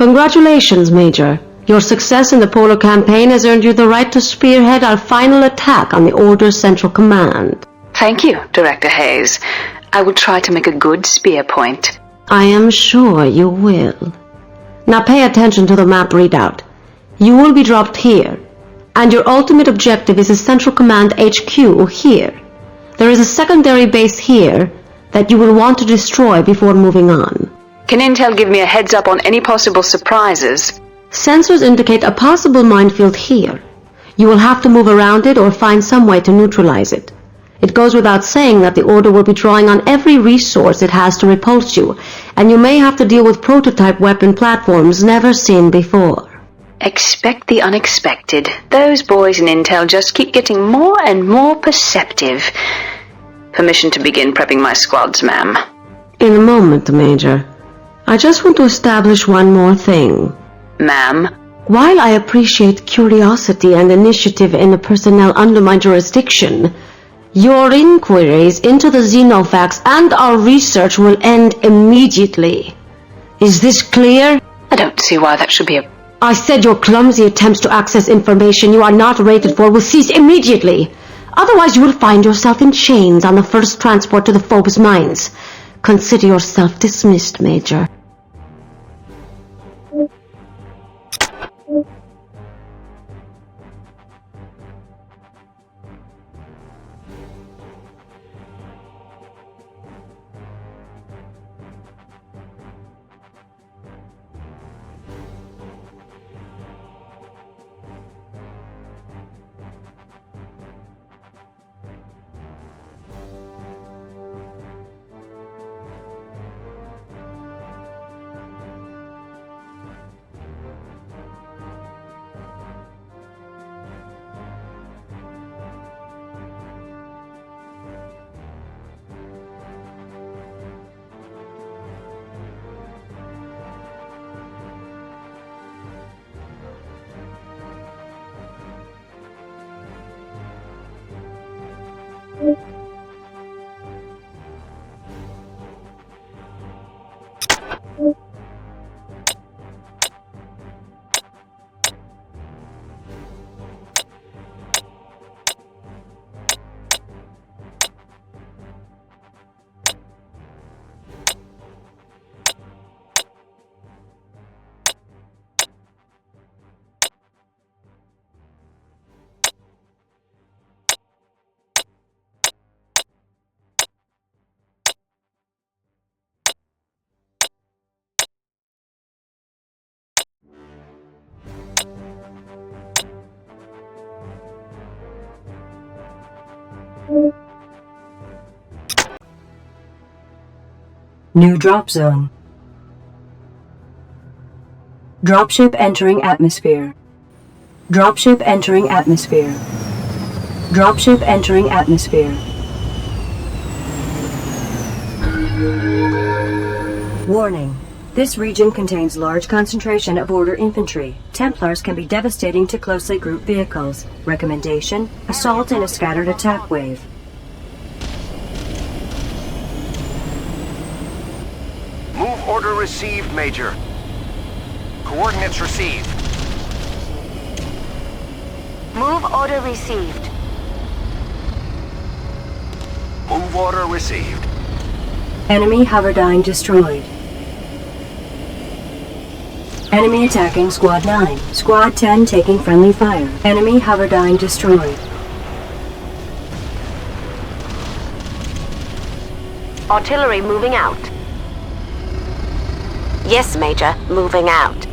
Congratulations, Major. Your success in the Polar Campaign has earned you the right to spearhead our final attack on the Order's Central Command. Thank you, Director Hayes. I will try to make a good spear point. I am sure you will. Now pay attention to the map readout. You will be dropped here, and your ultimate objective is the Central Command HQ here. There is a secondary base here that you will want to destroy before moving on. Can Intel give me a heads up on any possible surprises? Sensors indicate a possible minefield here. You will have to move around it or find some way to neutralize it. It goes without saying that the Order will be drawing on every resource it has to repulse you, and you may have to deal with prototype weapon platforms never seen before. Expect the unexpected. Those boys in Intel just keep getting more and more perceptive. Permission to begin prepping my squads, ma'am. In a moment, Major. I just want to establish one more thing. Ma'am? While I appreciate curiosity and initiative in the personnel under my jurisdiction, your inquiries into the Xenofax and our research will end immediately. Is this clear? I don't see why that should be a... I said your clumsy attempts to access information you are not rated for will cease immediately. Otherwise you will find yourself in chains on the first transport to the Phobos mines. Consider yourself dismissed, Major. New drop zone. Dropship entering atmosphere. Dropship entering atmosphere. Dropship entering atmosphere. Warning. This region contains large concentration of Order infantry. Templars can be devastating to closely grouped vehicles. Recommendation: assault in a scattered attack wave. Move order received, Major. Coordinates received. Move order received. Move order received. Enemy hoverdyne destroyed. Enemy attacking Squad 9. Squad 10 taking friendly fire. Enemy hoverdyne destroyed. Artillery moving out. Yes, Major. Moving out.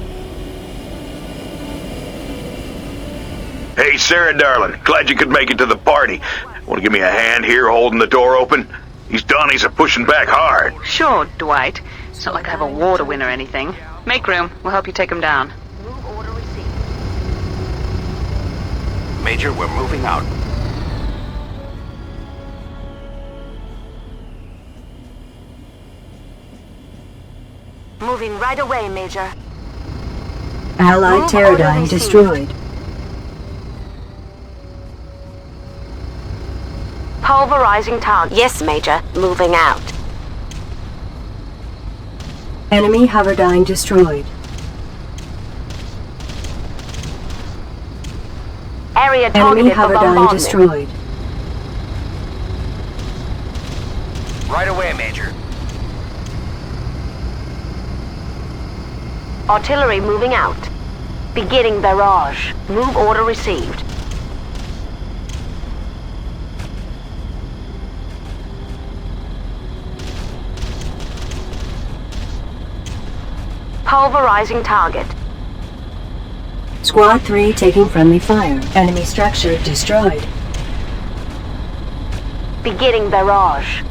Hey, Sarah, darling. Glad you could make it to the party. Want to give me a hand here holding the door open? These Donnies are pushing back hard. Sure, Dwight. It's not like I have a war to win or anything. Make room. We'll help you take them down. Move order received. Major, we're moving out. Moving right away, Major. Allied Move Pterodyne order destroyed. Pulverizing target. Yes, Major. Moving out. Enemy hoverdyne destroyed. Area Enemy targeted for hoverdyne bombardment. destroyed. Right away, Major. Artillery moving out. Beginning barrage. Move order received. Pulverizing target. Squad 3 taking friendly fire. Enemy structure destroyed. Beginning barrage.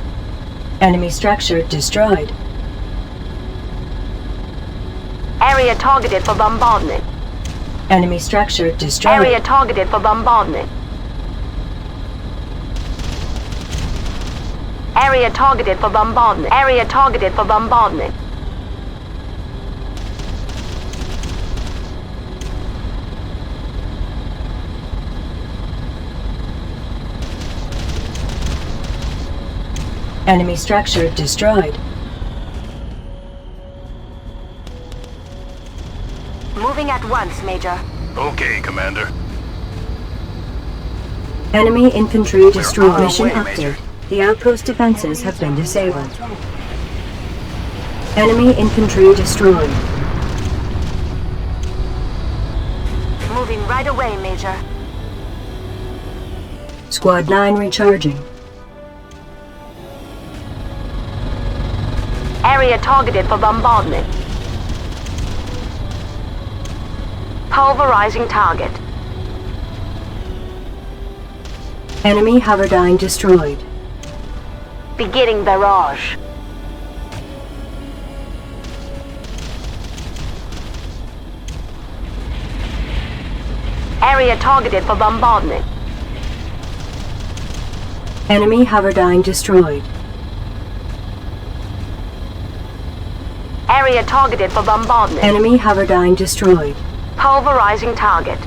Enemy structure destroyed. Area targeted for bombardment. Enemy structure destroyed. Area targeted for bombardment. Area targeted for bombardment. Area targeted for bombardment. Enemy structure destroyed. Moving at once, Major. Okay, Commander. Enemy infantry destroyed. on our Mission way, update. Major. The outpost defenses have been disabled. Enemy infantry destroyed. Moving right away, Major. Squad 9 recharging. Area targeted for bombardment. Pulverizing target. Enemy hoverdyne destroyed. Beginning barrage. Area targeted for bombardment. Enemy hoverdyne destroyed. Area targeted for bombardment. Enemy hoverdyne destroyed. Pulverizing target.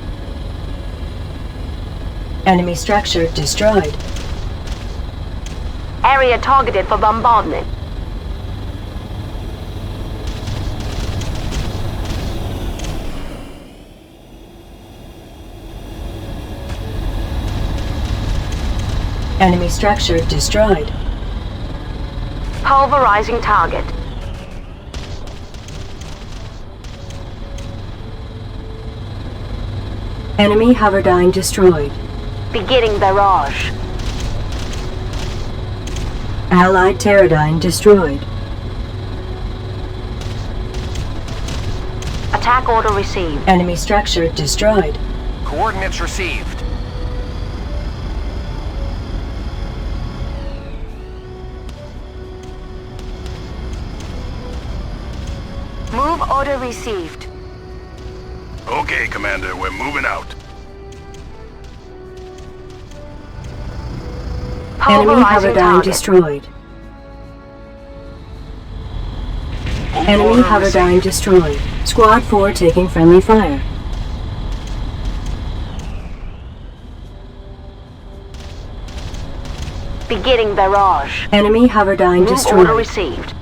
Enemy structure destroyed. Area targeted for bombardment. Enemy structure destroyed. Pulverizing target. Enemy hoverdyne destroyed. Beginning barrage. Allied pterodyne destroyed. Attack order received. Enemy structure destroyed. Coordinates received. Move order received. Okay, Commander, we're moving out. Enemy Pulverizing hoverdyne target. destroyed. Move Enemy order hoverdyne received. destroyed. Squad 4 taking friendly fire. Beginning barrage. Enemy hoverdyne Move order destroyed. received.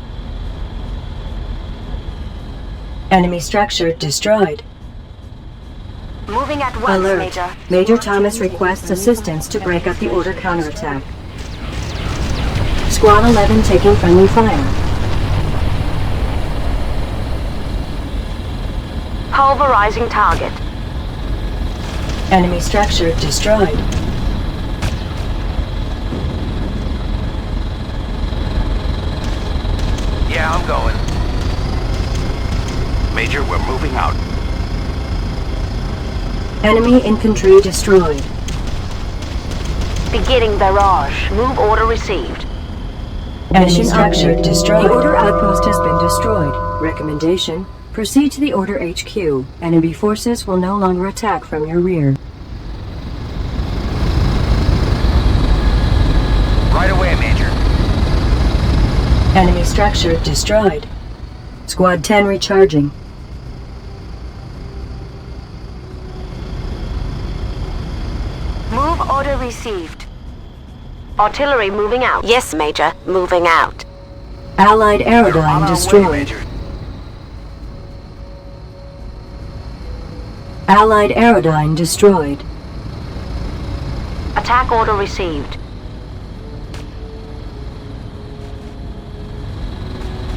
Enemy structure destroyed. Moving at once, Alert. Major. Major Thomas requests assistance to break up the order counterattack. Squad 11 taking friendly fire. Pulverizing target. Enemy structure destroyed. Yeah, I'm going. Major, we're moving out. Enemy infantry destroyed. Beginning barrage. Move order received. Enemy structure update. destroyed. The order outpost has been destroyed. Recommendation: proceed to the order HQ. Enemy forces will no longer attack from your rear. Right away, Major. Enemy structure destroyed. Squad 10 recharging. Move order received. Artillery moving out. Yes, Major. Moving out. Allied We're on aerodyne our way, destroyed. Major. Allied aerodyne destroyed. Attack order received.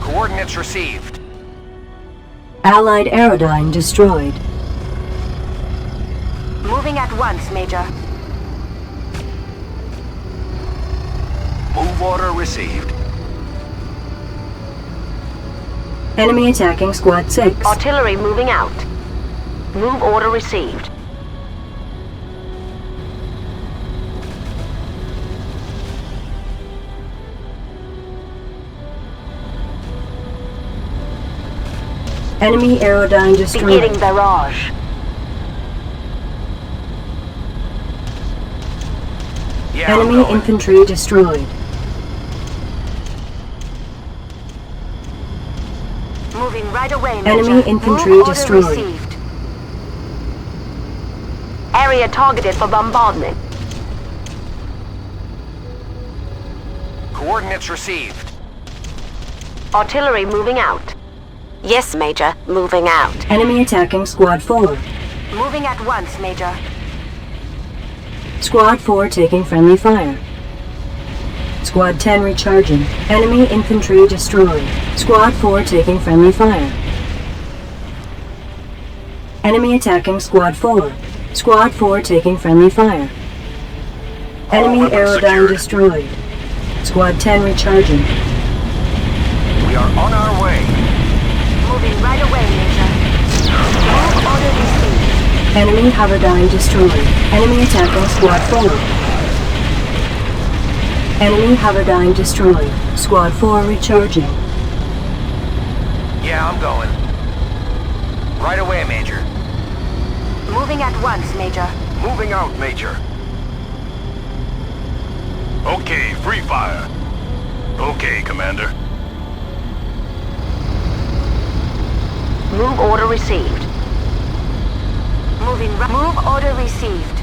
Coordinates received. Allied aerodyne destroyed. Moving at once, Major. Move order received. Enemy attacking Squad 6. Artillery moving out. Move order received. Enemy aerodyne destroyed. Beginning barrage. Yeah, I'm Enemy going. infantry destroyed. Moving right away, Major. Enemy infantry Move order destroyed. received. Area targeted for bombardment. Coordinates received. Artillery moving out. Yes, Major. Moving out. Enemy attacking Squad 4. Moving at once, Major. Squad 4 taking friendly fire. Squad 10 recharging. Enemy infantry destroyed. Squad 4 taking friendly fire. Enemy attacking Squad 4. Squad 4 taking friendly fire. Enemy weapons aerodyne secured. destroyed. Squad 10 recharging. We are on our way. Moving right away, Major. Move order received. Enemy hoverdyne destroyed. Enemy attacking Squad 4. Enemy hoverdyne destroyed. Squad 4 recharging. Yeah, I'm going. Right away, Major. Moving at once, Major. Moving out, Major. Okay, free fire. Okay, Commander. Move order received. Move order received.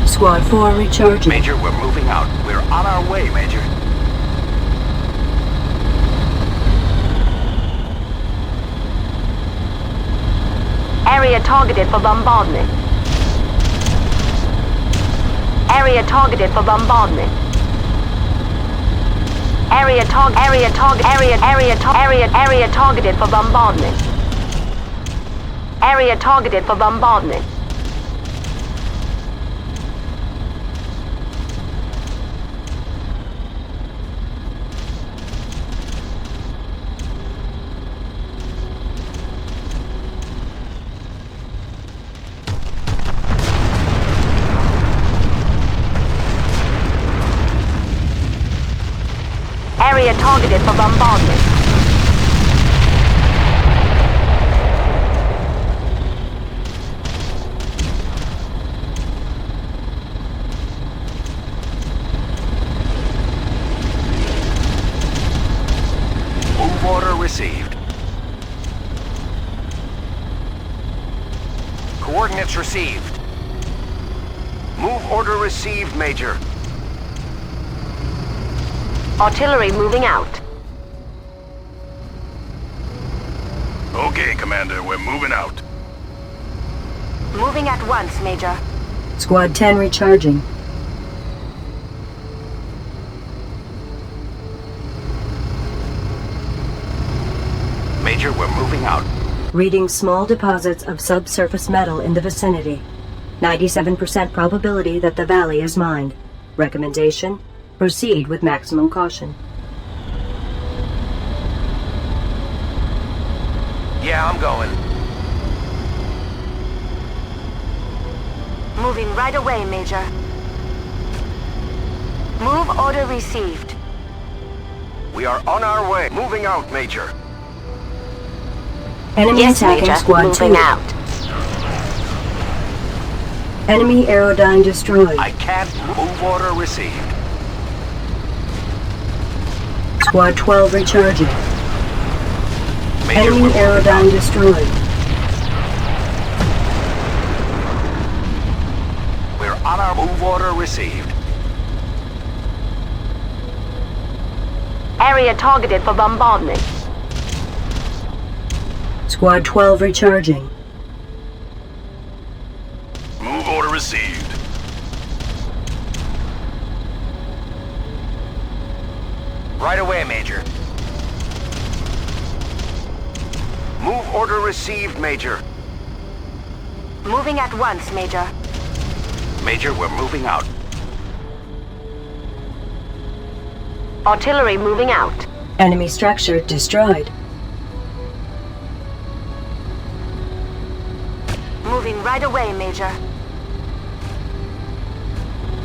Squad 4 recharging. Major, we're moving out. We're on our way, Major. Area targeted for bombardment. Area targeted for bombardment. Area targeted for bombardment. Area targeted for bombardment. Area targeted for bombardment. Move order received. Coordinates received. Move order received, Major. Artillery moving out. Okay, Commander, we're moving out. Moving at once, Major. Squad 10 recharging. Major, we're moving out. Reading small deposits of subsurface metal in the vicinity. 97% probability that the valley is mined. Recommendation: proceed with maximum caution. Yeah, I'm going. Moving right away, Major. Move order received. We are on our way. Moving out, Major. Enemy Yes, attacking Major. Squad Moving 2. out. Enemy aerodyne destroyed. I can't move order received. Squad 12 recharging. Major, Enemy we're moving aerodyne out. destroyed. We're on our move order received. Area targeted for bombardment. Squad 12 recharging. Move order received. Right away, Major. Move order received, Major. Moving at once, Major. Major, we're moving out. Artillery moving out. Enemy structure destroyed. Moving right away, Major.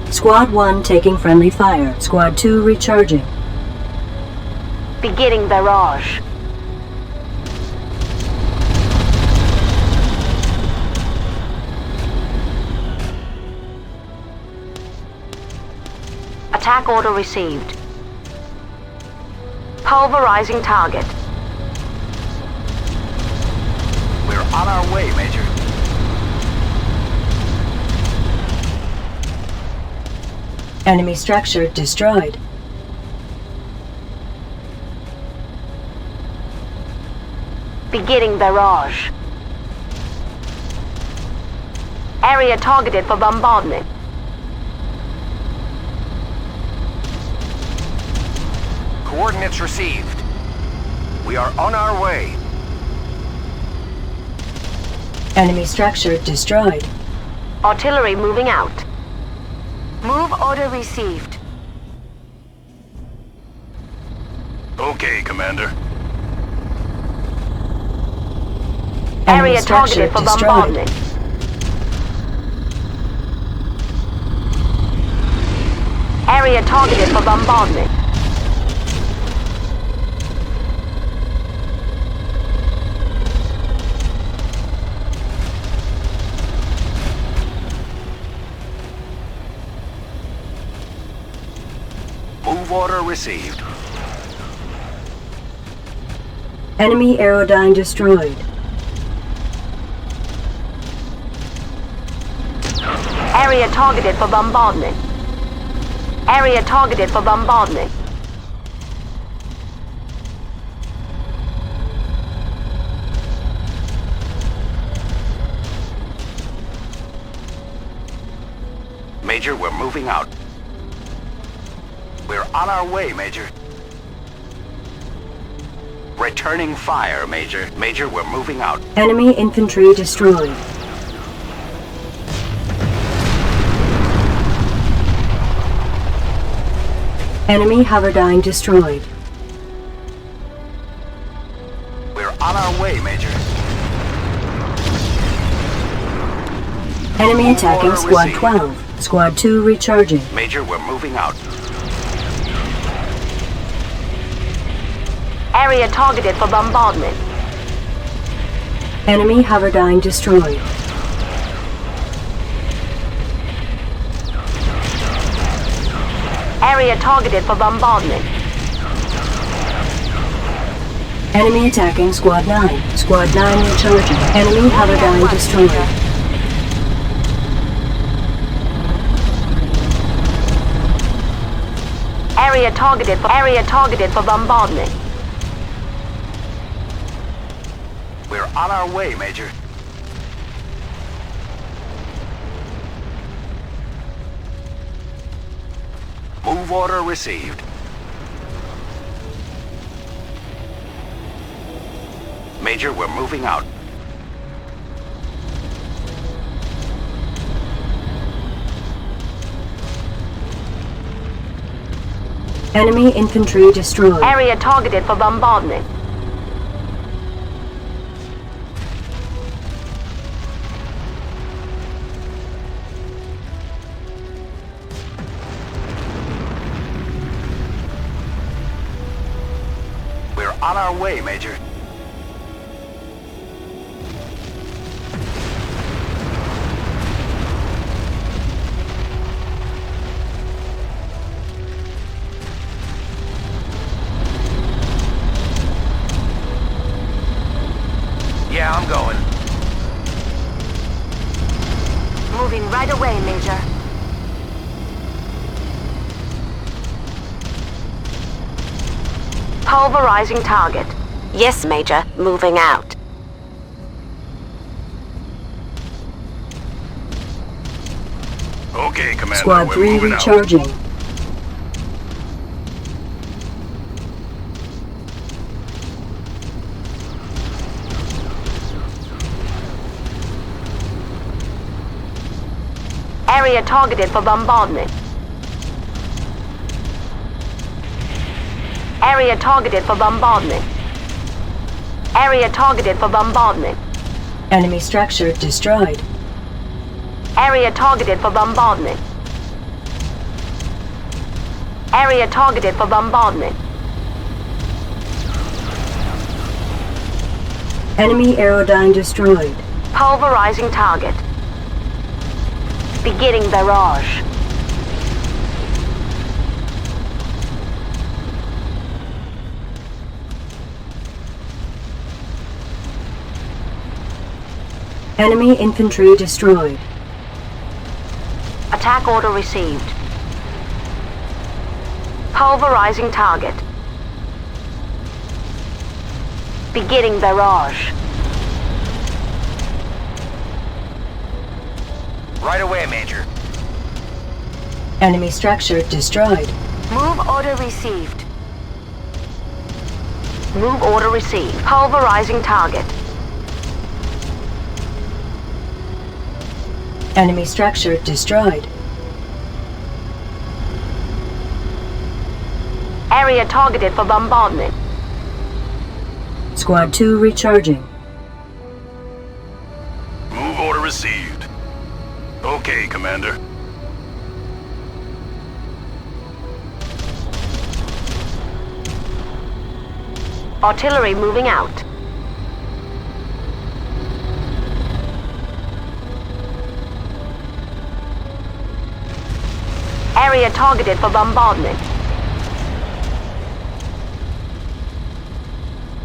Squad 1 taking friendly fire. Squad 2 recharging. Beginning barrage. Attack order received. Pulverizing target. We're on our way, Major. Enemy structure destroyed. Beginning barrage. Area targeted for bombardment. Coordinates received. We are on our way. Enemy structure destroyed. Artillery moving out. Move order received. Okay, Commander. Enemy Area structure targeted for destroyed. bombardment. Area targeted for bombardment. Move order received. Enemy aerodyne destroyed. Area targeted for bombardment. Area targeted for bombardment. Major, we're moving out. We're on our way, Major. Returning fire, Major. Major, we're moving out. Enemy infantry destroyed. Enemy hoverdyne destroyed. We're on our way, Major. Enemy attacking Order Squad received. 12. Squad 2 recharging. Major, we're moving out. Area targeted for bombardment. Enemy hoverdyne destroyed. Area targeted for bombardment. Enemy attacking Squad 9. Squad 9 recharging. Enemy hoverdyne destroyed. Area targeted for bombardment. We're on our way, Major. Move order received. Major, we're moving out. Enemy infantry destroyed. Area targeted for bombardment. We're on our way, Major. Yeah, I'm going. Moving right away, Major. Pulverizing target. Yes, Major. Moving out. Okay, Commander. Squad we're 3 moving out. recharging. Area targeted for bombardment. Area targeted for bombardment. Area targeted for bombardment. Enemy structure destroyed. Area targeted for bombardment. Area targeted for bombardment. Enemy aerodyne destroyed. Pulverizing target. Beginning barrage. Enemy infantry destroyed. Attack order received. Pulverizing target. Beginning barrage. Right away, Major. Enemy structure destroyed. Move order received. Move order received. Pulverizing target. Enemy structure destroyed. Area targeted for bombardment. Squad 2 recharging. Move order received. Okay, Commander. Artillery moving out. Area targeted for bombardment.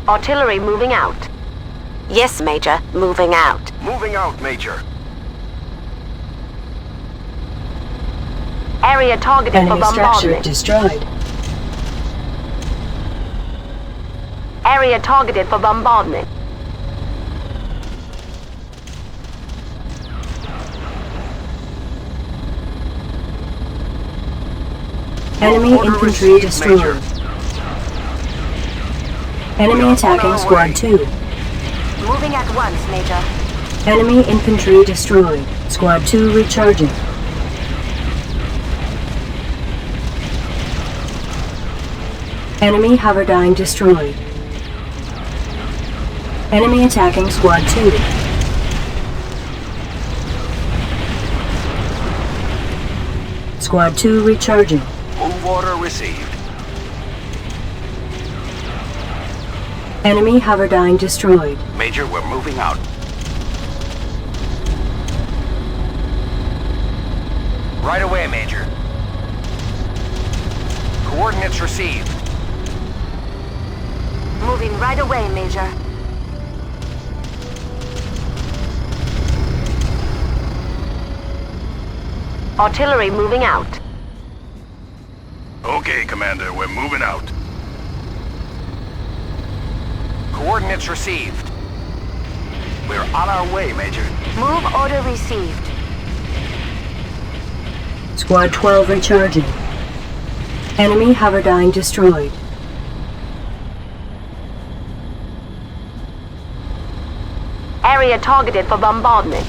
Artillery moving out. Yes, Major. Moving out. Moving out, Major. Area targeted Enemy for structure bombardment. destroyed. Area targeted for bombardment. Enemy Order infantry received, destroyed. Major. Enemy We are on attacking our Squad way. 2. Moving at once, Major. Enemy infantry destroyed. Squad 2 recharging. Enemy hoverdyne destroyed. Enemy attacking Squad 2. Squad 2 recharging. Move order received. Enemy hoverdyne destroyed. Major, we're moving out. Right away, Major. Coordinates received. Moving right away, Major. Artillery moving out. Okay, Commander, we're moving out. Coordinates received. We're on our way, Major. Move order received. Squad 12 recharging. Enemy hoverdyne destroyed. Area targeted for bombardment.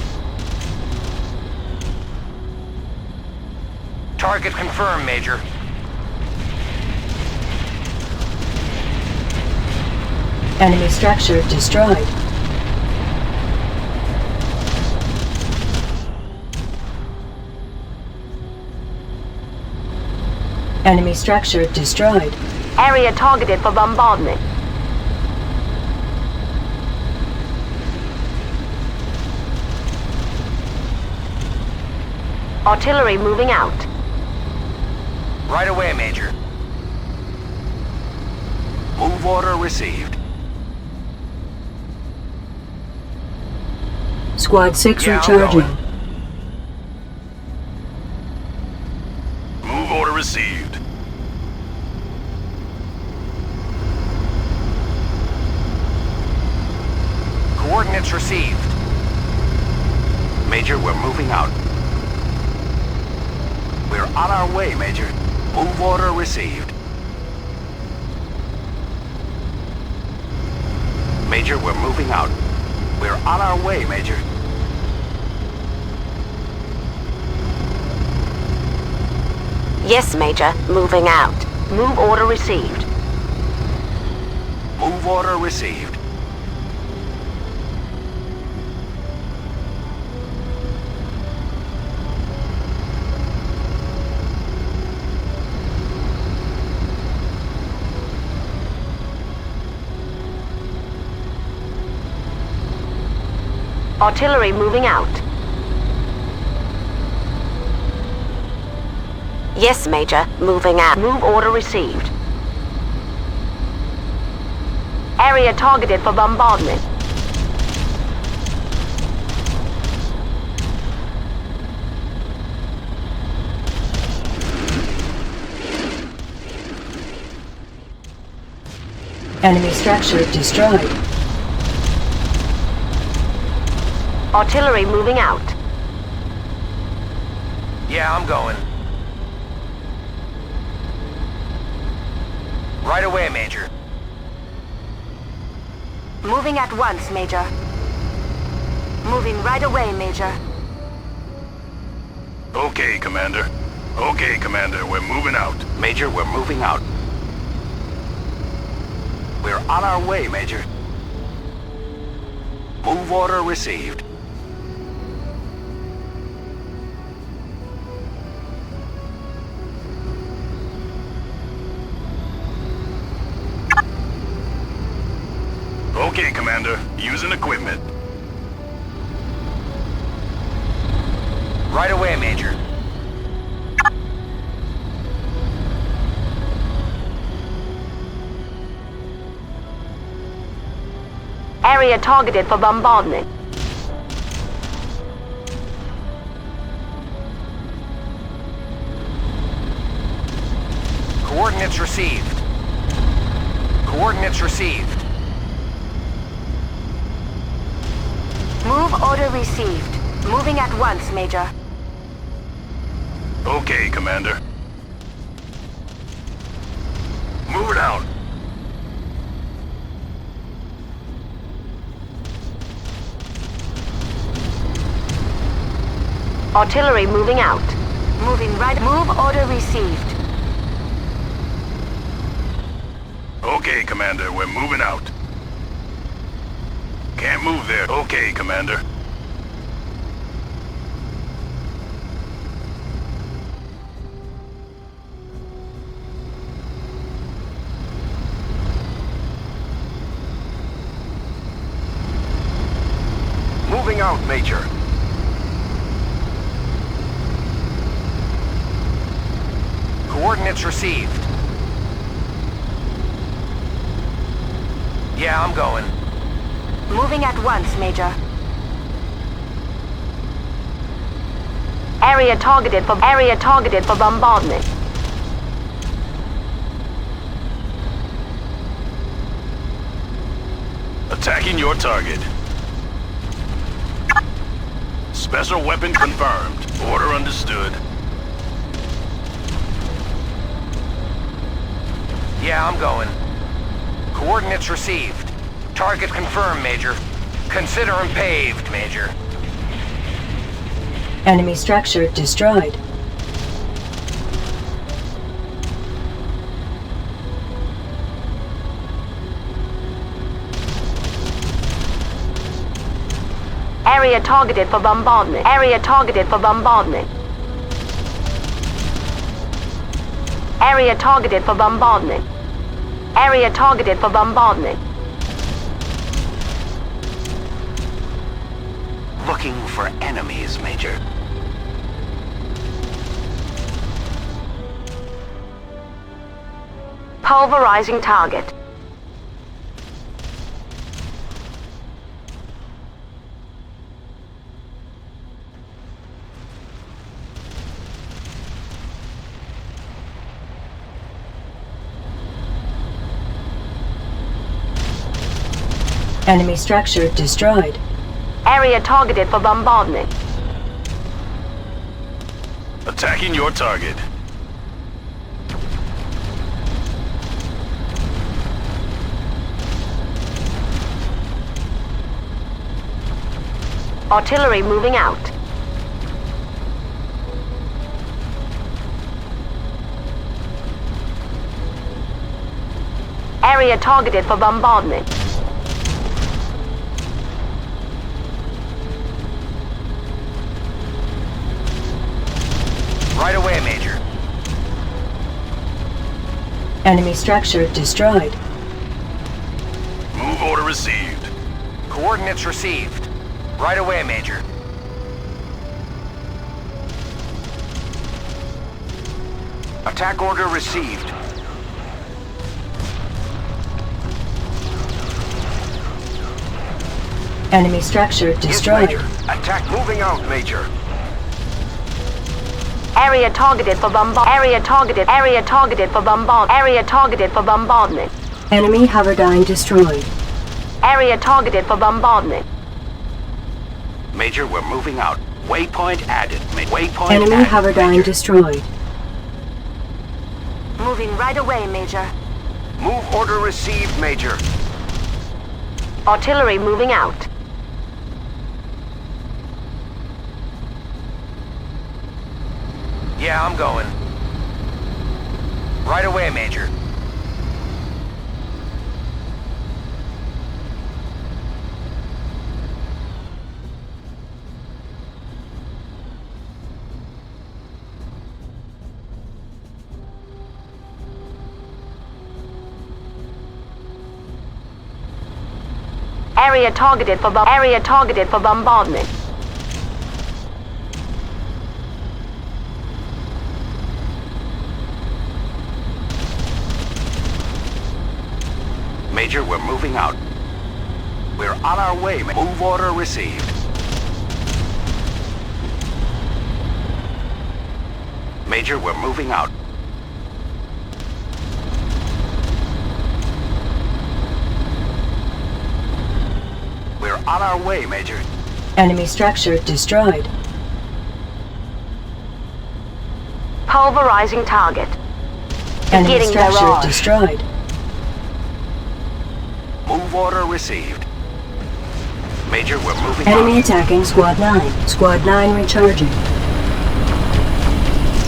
Target confirmed, Major. Enemy structure destroyed. Enemy structure destroyed. Area targeted for bombardment. Artillery moving out. Right away, Major. Move order received. Squad 6 Yeah, I'm recharging. going. Move order received. Coordinates received. Major, we're moving out. We're on our way, Major. Move order received. Major, we're moving out. We're on our way, Major. Yes, Major. Moving out. Move order received. Move order received. Artillery moving out. Yes, Major. Moving out. Move order received. Area targeted for bombardment. Enemy structure destroyed. Artillery moving out. Yeah, I'm going. Right away, Major. Moving at once, Major. Moving right away, Major. Okay, Commander. Okay, Commander, we're moving out. Major, we're moving out. We're on our way, Major. Move order received. Okay, Commander. Using equipment. Right away, Major. Area targeted for bombardment. Coordinates received. Coordinates received. Move order received. Moving at once, Major. Okay, Commander. Move it out. Artillery moving out. Moving right. Move order received. Okay, Commander, we're moving out. Can't move there. Okay, Commander. Moving out, Major. Coordinates received. Yeah, I'm going. Moving at once, Major. Area targeted for bombardment. Attacking your target. Special weapon confirmed. Order understood. Yeah, I'm going. Coordinates received. Target confirmed, Major. Consider him paved, Major. Enemy structure destroyed. Area targeted for bombardment. Area targeted for bombardment. Area targeted for bombardment. Area targeted for bombardment. Looking for enemies, Major. Pulverizing target. Enemy structure destroyed. Area targeted for bombardment. Attacking your target. Artillery moving out. Area targeted for bombardment. Right away, Major. Enemy structure destroyed. Move order received. Coordinates received. Right away, Major. Attack order received. Enemy structure destroyed. Yes, Major. Attack moving out, Major. Area targeted for bombard. Area targeted. Area targeted for bombard. Area targeted for bombardment. Enemy Hoverdyne destroyed. Area targeted for bombardment. Major, we're moving out. Waypoint added. Waypoint Enemy added, Hoverdyne Major. destroyed. Moving right away, Major. Move order received, Major. Artillery moving out. Yeah, I'm going. Right away, Major. Area targeted for bombardment. Major, we're moving out. We're on our way. Move order received. Major, we're moving out. We're on our way, Major. Enemy structure destroyed. Pulverizing target. Enemy Beginning structure barrage. destroyed. Move order received. Major, we're moving Enemy out. attacking Squad 9. Squad 9 recharging.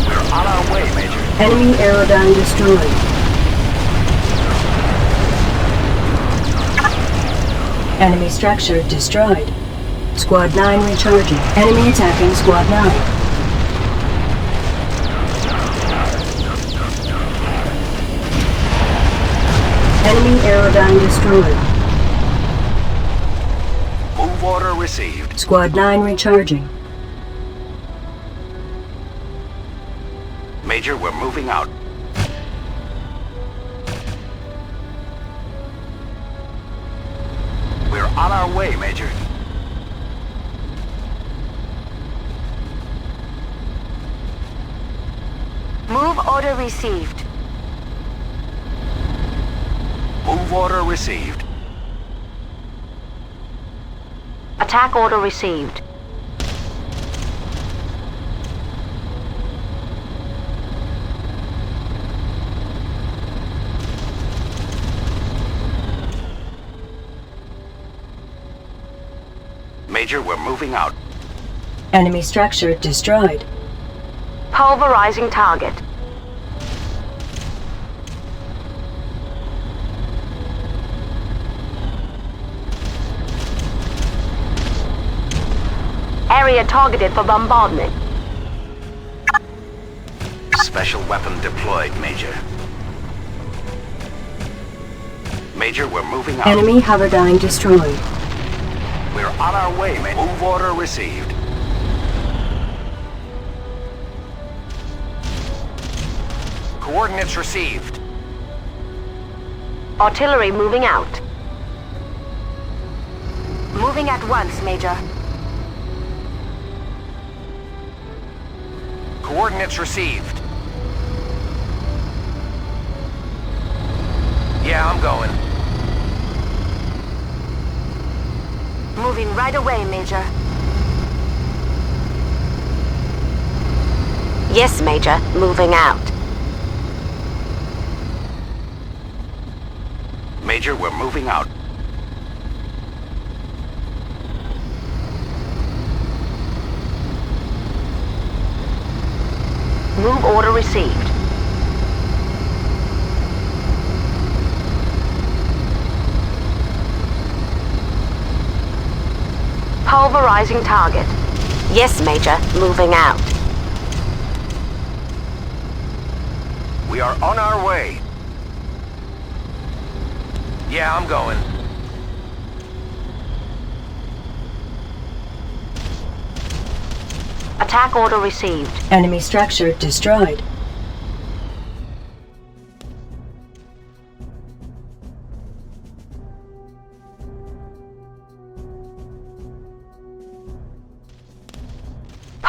We're on our way, Major. Enemy Aerodyne destroyed. Enemy structure destroyed. Squad 9 recharging. Enemy attacking Squad 9. Enemy Aerodyne destroyed. Move order received. Squad 9 recharging. Major, we're moving out. We're on our way, Major. Move order received. Move order received. Attack order received. Major, we're moving out. Enemy structure destroyed. Pulverizing target. Area targeted for bombardment. Special weapon deployed, Major. Major, we're moving out. Enemy Hoverdyne destroyed. We're on our way, Major. Move order received. Coordinates received. Artillery moving out. Moving at once, Major. Coordinates received. Yeah, I'm going. Moving right away, Major. Yes, Major. Moving out. Major, we're moving out. Move order received. Pulverizing target. Yes, Major. Moving out. We are on our way. Yeah, I'm going. Attack order received. Enemy structure destroyed.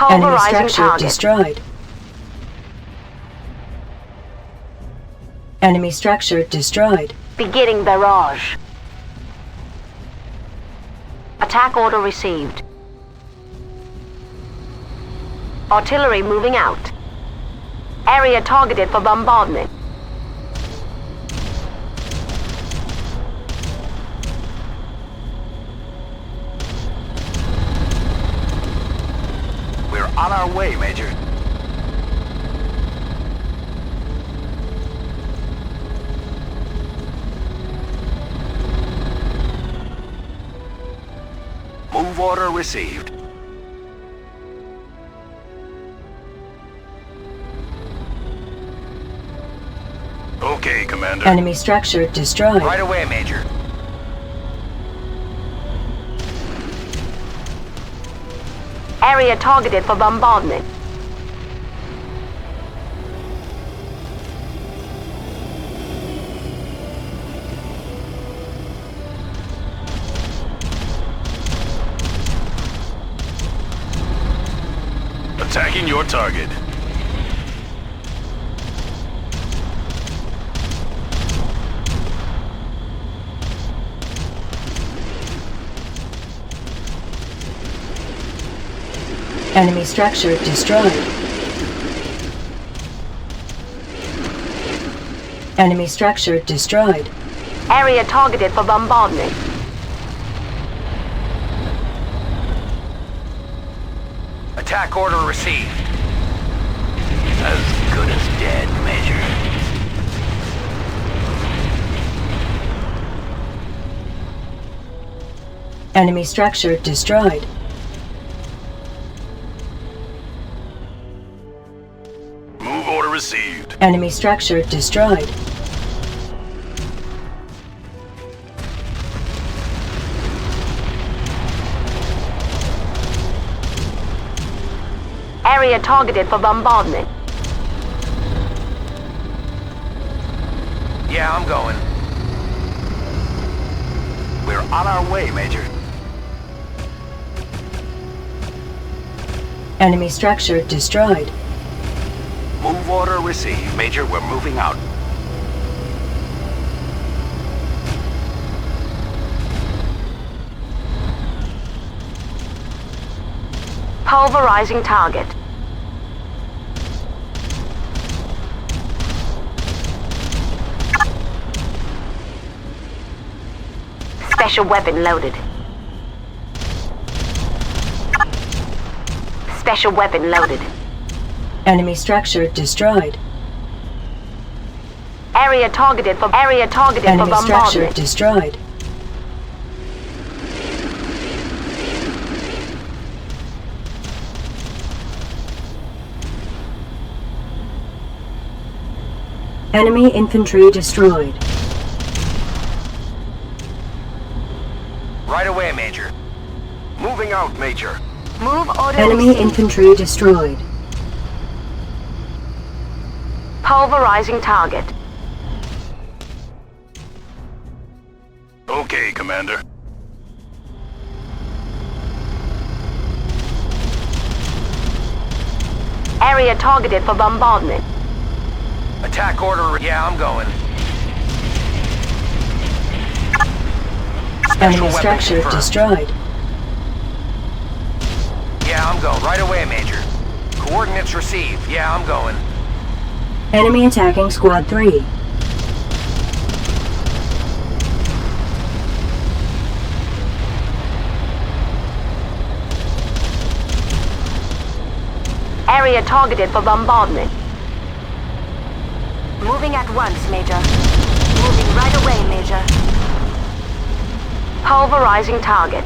Enemy Pulverizing structure target. destroyed. Enemy structure destroyed. Beginning barrage. Attack order received. Artillery moving out. Area targeted for bombardment. We're on our way, Major. Move order received. Okay, Commander. Enemy structure destroyed. Right away, Major. Area targeted for bombardment. Attacking your target. Enemy structure destroyed. Enemy structure destroyed. Area targeted for bombardment. Attack order received. As good as dead, Major. Enemy structure destroyed. Move order received. Enemy structure destroyed. Area targeted for bombardment. Yeah, I'm going. We're on our way, Major. Enemy structure destroyed. Move order received, Major. We're moving out. Pulverizing target. Special weapon loaded. Special weapon loaded. Enemy structure destroyed. Area targeted for Enemy structure bombardment. destroyed. Enemy infantry destroyed. Right away, Major. Moving out, Major. Move order Enemy received. infantry destroyed. Pulverizing target. Okay, Commander. Area targeted for bombardment. Attack order. Yeah, I'm going. Enemy weapon structure confirmed. destroyed. Yeah, I'm going. Right away, Major. Coordinates received. Yeah, I'm going. Enemy attacking Squad 3. Area targeted for bombardment. Moving at once, Major. Moving right away, Major. Pulverizing target.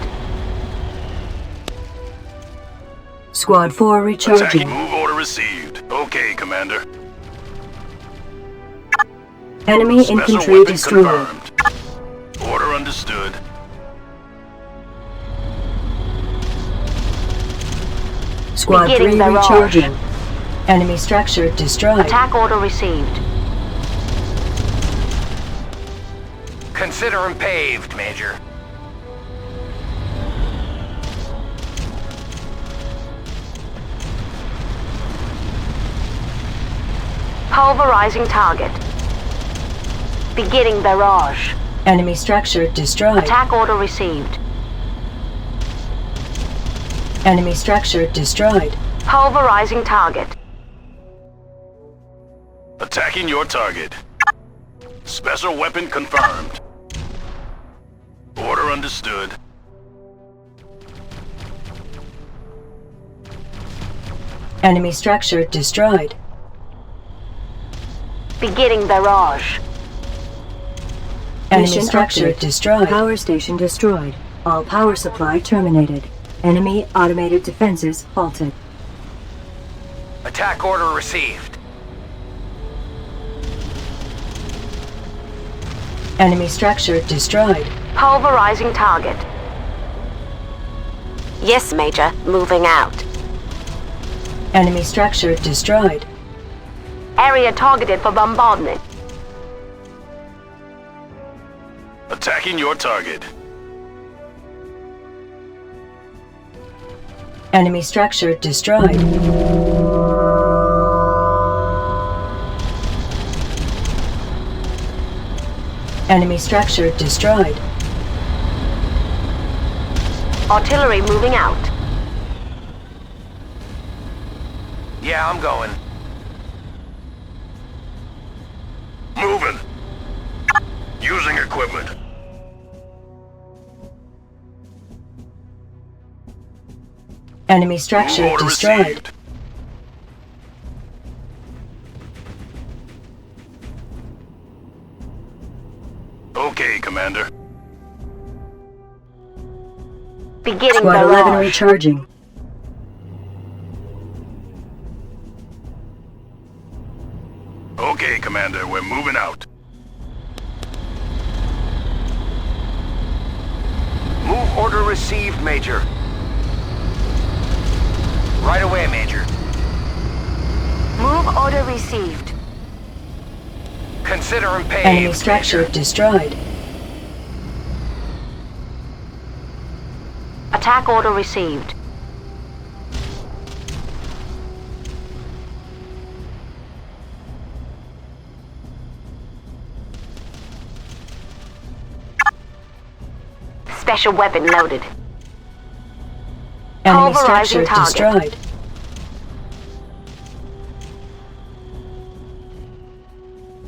Squad 4 recharging. Attacking. Move order received. Okay, Commander. Enemy Special infantry weapon destroyed. confirmed. Order understood. Squad 3 Beginning barrage. recharging. Enemy structure destroyed. Attack order received. Consider him paved, Major. Pulverizing target. Beginning barrage. Enemy structure destroyed. Attack order received. Enemy structure destroyed. Pulverizing target. Attacking your target. Special weapon confirmed. Order understood. Enemy structure destroyed. Beginning barrage. Enemy Mission structure update. destroyed. Power station destroyed. All power supply terminated. Enemy automated defenses halted. Attack order received. Enemy structure destroyed. Pulverizing target. Yes, Major. Moving out. Enemy structure destroyed. Area targeted for bombardment. Attacking your target. Enemy structure destroyed. Enemy structure destroyed. Artillery moving out. Yeah, I'm going. Moving. Using equipment. Enemy structure Move order destroyed. received. Okay, Commander. Beginning Squad 11 barrage. recharging. Okay, Commander, we're moving out. Move order received, Major. Right away, Major. Move order received. Consider him paved, Enemy structure Major. destroyed. Attack order received. Special weapon loaded. Enemy Pulverizing structure target. destroyed.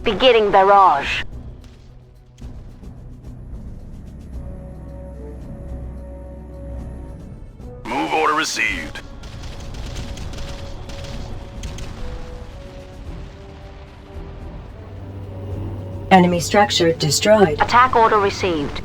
Beginning barrage. Move order received. Enemy structure destroyed. Attack order received.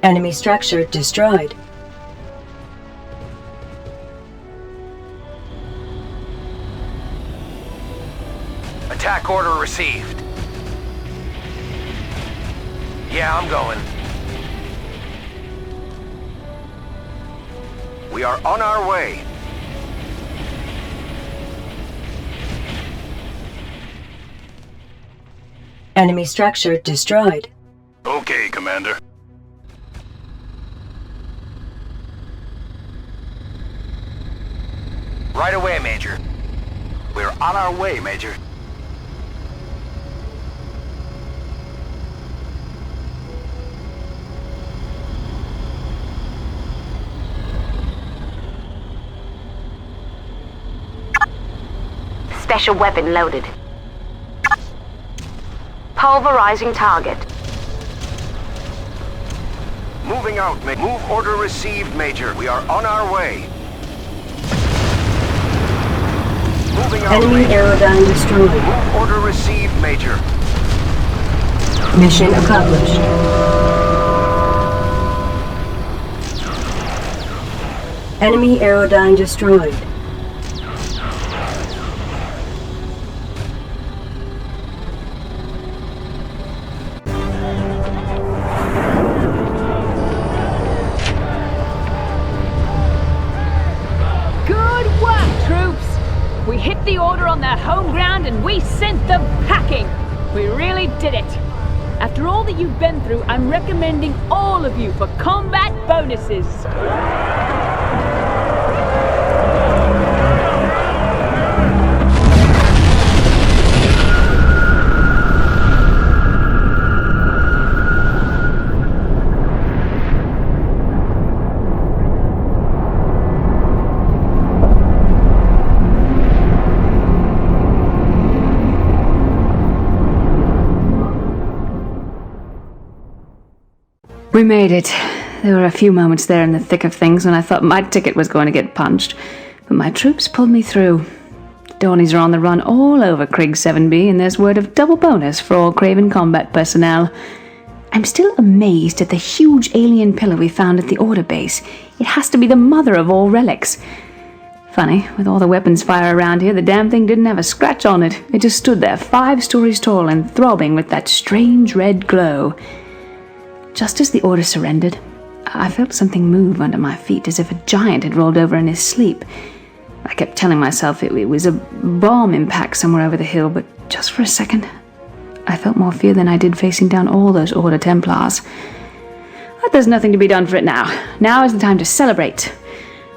Enemy structure destroyed. Attack order received. Yeah, I'm going. We are on our way. Enemy structure destroyed. Okay, Commander. Right away, Major. We're on our way, Major. Special weapon loaded. Pulverizing target. Moving out, Move order received, Major. We are on our way. Moving out, Enemy Major. aerodyne destroyed. Move order received, Major. Mission accomplished. Enemy aerodyne destroyed. Good work, troops! We hit the order on their home ground and we sent them packing! We really did it! After all that you've been through, I'm recommending all of you for combat bonuses! We made it. There were a few moments there in the thick of things when I thought my ticket was going to get punched, but my troops pulled me through. The Dawnies are on the run all over Krieg 7B, and there's word of double bonus for all Craven combat personnel. I'm still amazed at the huge alien pillar we found at the order base. It has to be the mother of all relics. Funny, with all the weapons fire around here, the damn thing didn't have a scratch on it. It just stood there 5 stories tall and throbbing with that strange red glow. Just as the order surrendered, I felt something move under my feet as if a giant had rolled over in his sleep. I kept telling myself it was a bomb impact somewhere over the hill, but just for a second, I felt more fear than I did facing down all those Order Templars. But there's nothing to be done for it now. Now is the time to celebrate.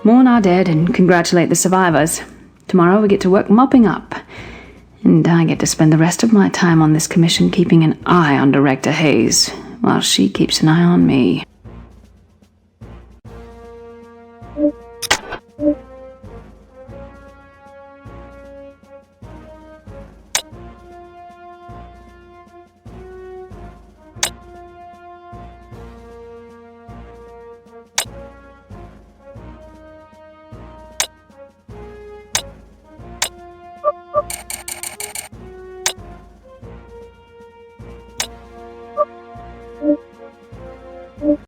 Mourn our dead and congratulate the survivors. Tomorrow we get to work mopping up. And I get to spend the rest of my time on this commission keeping an eye on Director Hayes, while she keeps an eye on me.